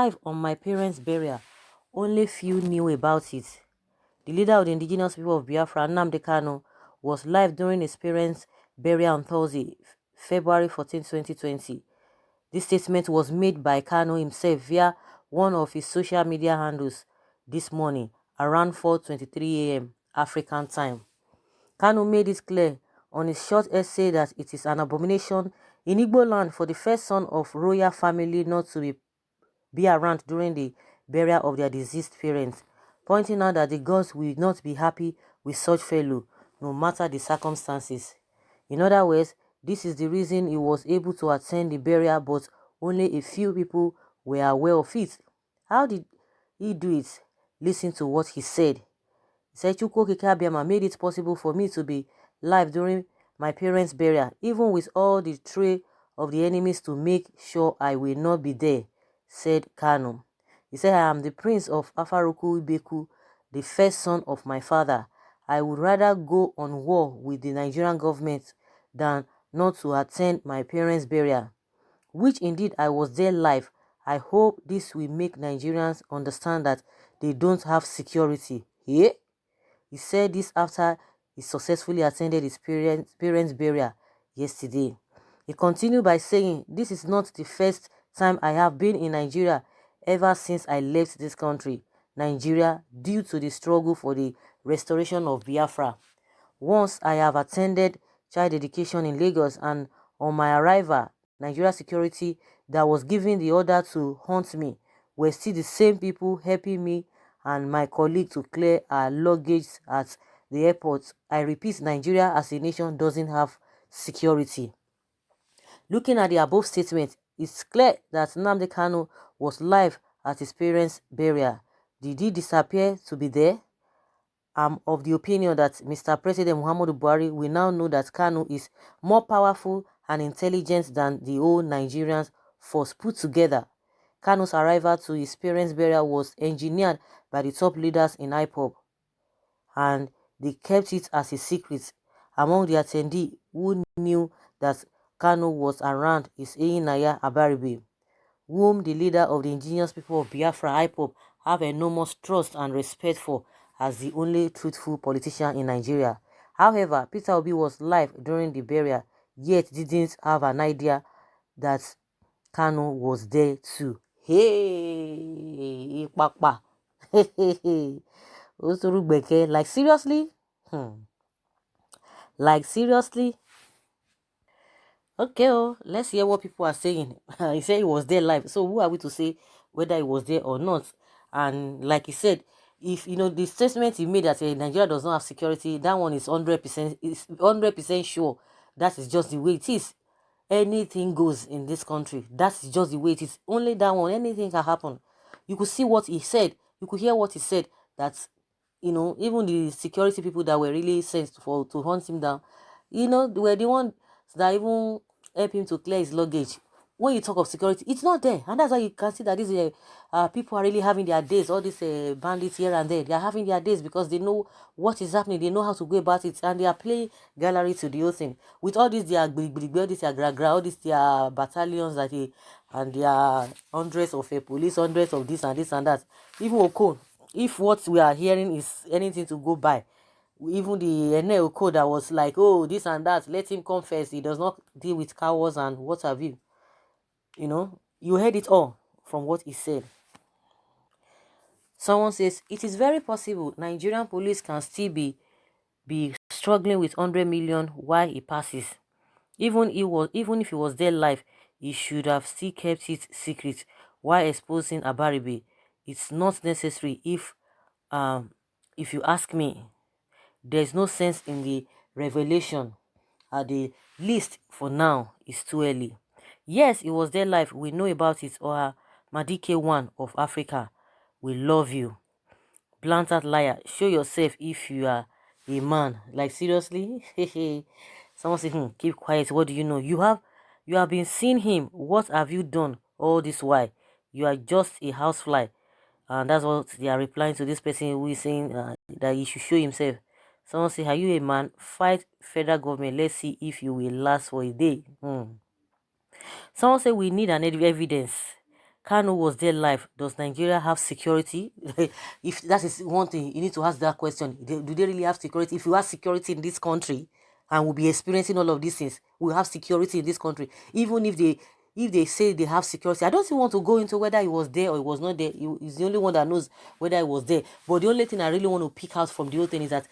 live on my parents' burial. Only few knew about it. The leader of the indigenous people of Biafra, NNAMDI KANU, was live during his parents' burial on Thursday, February 14, 2020. This statement was made by KANU himself via one of his social media handles this morning around 4:23 a.m. African time. KANU made it clear on his short essay that it is an abomination in Igbo land for the first son of royal family not to be around during the burial of their deceased parents, pointing out that the gods will not be happy with such fellow, no matter the circumstances. In other words, this is the reason he was able to attend the burial, but only a few people were aware of it. How did he do it? Listen to what he said. He said, Chukwu Okike Abiama made it possible for me to be live during my parents' burial, even with all the threat of the enemies to make sure I will not be there, said KANU. He said, I am the prince of Afaruku Ibeku, the first son of my father. I would rather go on war with the Nigerian government than not to attend my parents' burial, which indeed I was there live. I hope this will make Nigerians understand that they don't have security. Yeah? He said this after he successfully attended his parents' burial yesterday. He continued by saying, this is not the first time I have been in Nigeria ever since I left this country, Nigeria, due to the struggle for the restoration of Biafra. Once I have attended child education in Lagos, and on my arrival, Nigeria security that was giving the order to hunt me were still the same people helping me and my colleague to clear our luggage at the airport. I repeat, Nigeria as a nation doesn't have security. Looking at the above statement, it's clear that NNAMDI KANU was live at his parents' burial. Did he disappear to be there? I'm of the opinion that Mr. President Muhammadu Buhari will now know that KANU is more powerful and intelligent than the whole Nigerians force put together. KANU's arrival to his parents' burial was engineered by the top leaders in IPOB, and they kept it as a secret. Among the attendees who knew that KANU was around is Naya Abaribe, whom the leader of the indigenous people of Biafra, IPOB, have enormous trust and respect for as the only truthful politician in Nigeria. However, Peter Obi was live during the burial, yet didn't have an idea that KANU was there too. Hey, papa. Like seriously? Like seriously? Okay, let's hear what people are saying. He said he was there live. So who are we to say whether he was there or not? And like he said, if you know the statement he made that Nigeria does not have security, that one is 100% sure. That is just the way it is. Anything goes in this country. That's just the way it is. Only that one, anything can happen. You could see what he said. You could hear what he said. That, even the security people that were really sent to hunt him down, they were the ones that even help him to clear his luggage. When you talk of security, it's not there. And that's why you can see that these people are really having their days. All these bandits here and there, they are having their days because they know what is happening. They know how to go about it. And they are playing gallery to the whole thing. With all this, their all this, their gra, all these, their battalions and their hundreds of police, hundreds of this and that. Even Okon, if what we are hearing is anything to go by, even the NNAMDI that was like, oh, this and that, let him come first. He does not deal with cowards and what have you. You heard it all from what he said. Someone says, it is very possible Nigerian police can still be struggling with 100 million while he passes. Even if he was there live, he should have still kept it secret while exposing Abaribe. It's not necessary if you ask me. There's no sense in the revelation. At the least for now, it's too early. Yes, it was there live. We know about it. Or Madike One of Africa. We love you. Planted liar. Show yourself if you are a man. Like seriously? Someone said, keep quiet. What do you know? You have been seeing him. What have you done all this while? You are just a housefly. And that's what they are replying to this person who is saying that he should show himself. Someone say, are you a man? Fight federal government. Let's see if you will last for a day. Someone say, we need an evidence. Kanu was there live. Does Nigeria have security? If that is one thing, you need to ask that question. Do they really have security? If you have security in this country and we'll be experiencing all of these things, we'll have security in this country. Even if they say they have security, I don't even want to go into whether he was there or he was not there. He's the only one that knows whether he was there. But the only thing I really want to pick out from the whole thing is that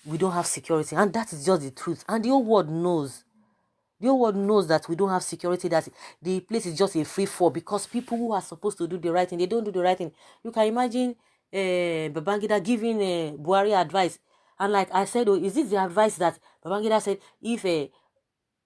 we don't have security. And that is just the truth. And the whole world knows. The whole world knows that we don't have security, that the place is just a free fall because people who are supposed to do the right thing, they don't do the right thing. You can imagine Babangida giving Buhari advice. And like I said, oh, is this the advice that Babangida said, if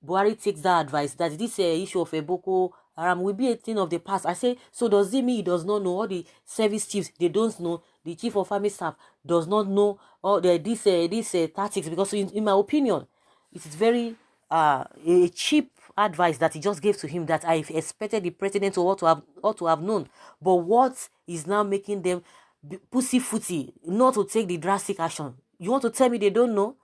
Buhari takes that advice, that this issue of Boko Haram will be a thing of the past? I say, so does it mean he does not know? All the service chiefs, they don't know. The chief of army staff does not know all these tactics, because in my opinion, it is very a cheap advice that he just gave to him, that I expected the president ought to have known. But what is now making them pussyfooty not to take the drastic action? You want to tell me they don't know?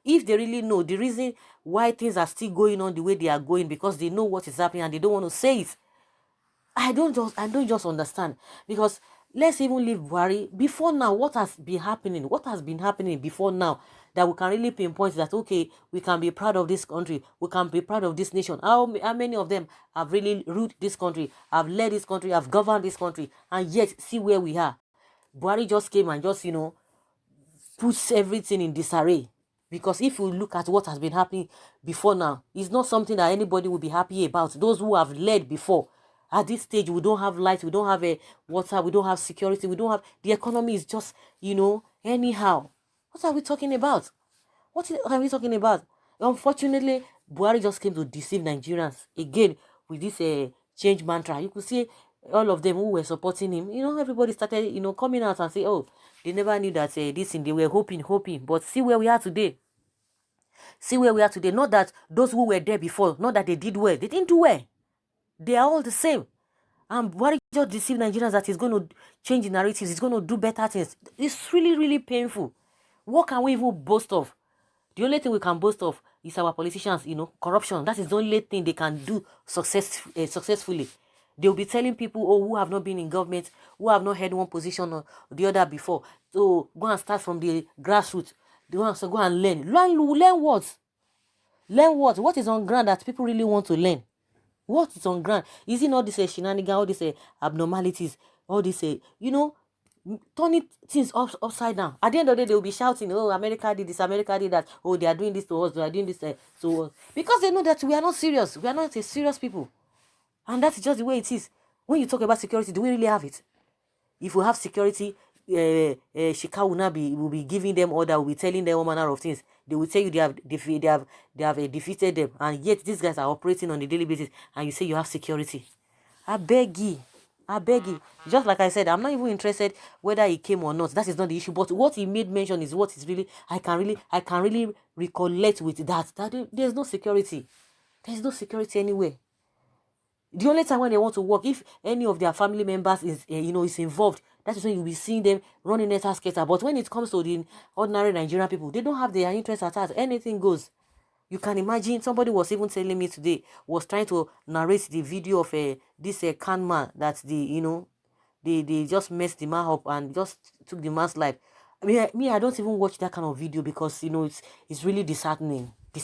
If they really know the reason why things are still going on the way they are going, because they know what is happening and they don't want to say it, I don't just understand. Because let's even leave Buhari. Before now, what has been happening before now, that we can really pinpoint that, okay, we can be proud of this country, we can be proud of this nation? How many of them have really ruled this country, have led this country, have governed this country, and yet see where we are? Buhari just came and just, puts everything in disarray. Because if you look at what has been happening before now, it's not something that anybody will be happy about. Those who have led before, at this stage, we don't have light, we don't have water, we don't have security, we don't have, the economy is just, anyhow. What are we talking about? What are we talking about? Unfortunately, Buhari just came to deceive Nigerians again with this change mantra. You could see all of them who were supporting him. Everybody started, coming out and say, oh, they never knew that this thing, they were hoping. But see where we are today. See where we are today. Not that those who were there before, not that they did well. They didn't do well. They are all the same. And Buhari just deceived Nigerians that he's going to change the narratives, he's going to do better things. It's really, really painful. What can we even boast of? The only thing we can boast of is our politicians, corruption. That is the only thing they can do successfully. They'll be telling people, who have not been in government, who have not had one position or the other before, to go and start from the grassroots. They want to go and learn. Learn what? Learn what? What is on ground that people really want to learn? What is on ground? Is it not this shenanigans, all these abnormalities, all this, turning things upside down? At the end of the day, they will be shouting, oh, America did this, America did that. Oh, they are doing this to us, they are doing this to us. Because they know that we are not serious. We are not a serious people. And that's just the way it is. When you talk about security, do we really have it? If we have security, Shika will be giving them order, will be telling them all manner of things. They will tell you they have defeated them, and yet these guys are operating on a daily basis, and you say you have security. I beg you. Just like I said, I'm not even interested whether he came or not. That is not the issue. But what he made mention is what is really, I can really recollect with that there's no security. There's no security anywhere. The only time when they want to work, if any of their family members is involved, that is when you'll be seeing them running net skater. But when it comes to the ordinary Nigerian people, they don't have their interest at heart. Anything goes. You can imagine, somebody was even telling me today, was trying to narrate the video of this can man that they just messed the man up and just took the man's life. I mean, I don't even watch that kind of video because it's really disheartening. The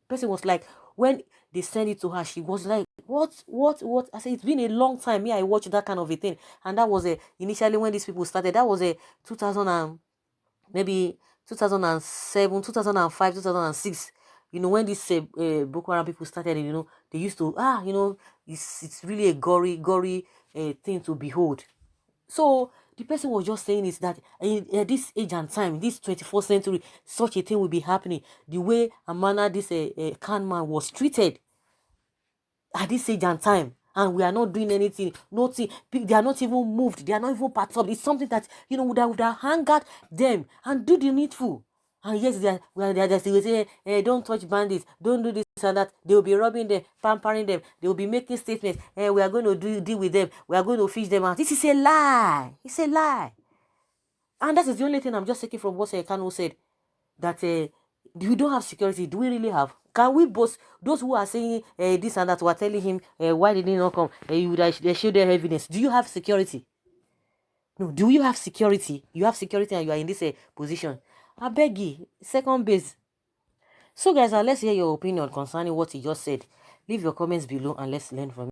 person was like, when they sent it to her, she was like, what? I said, it's been a long time. I watched that kind of a thing. And that was initially when these people started. That was 2007, 2005, 2006. When this Boko Haram people started, they used to, it's really a gory thing to behold. So the person was just saying is that at this age and time, this 21st century, such a thing will be happening. The way and manner this can man was treated at this age and time, and we are not doing anything. Nothing. They are not even moved. They are not even perturbed. It's something that would have angered them and do the needful. And yes, they are just saying, don't touch bandits, don't do this and that. They will be robbing them, pampering them. They will be making statements. We are going to deal with them. We are going to fish them out. This is a lie. It's a lie. And that is the only thing I'm just taking from what Kanu said. That We don't have security. Do we really have? Can we boast? Those who are saying this and that, who are telling him why did he not come? They show their evidence. Do you have security? No. Do you have security? You have security and you are in this position. I beg you, second base. So guys, let's hear your opinion concerning what he just said. Leave your comments below and let's learn from it.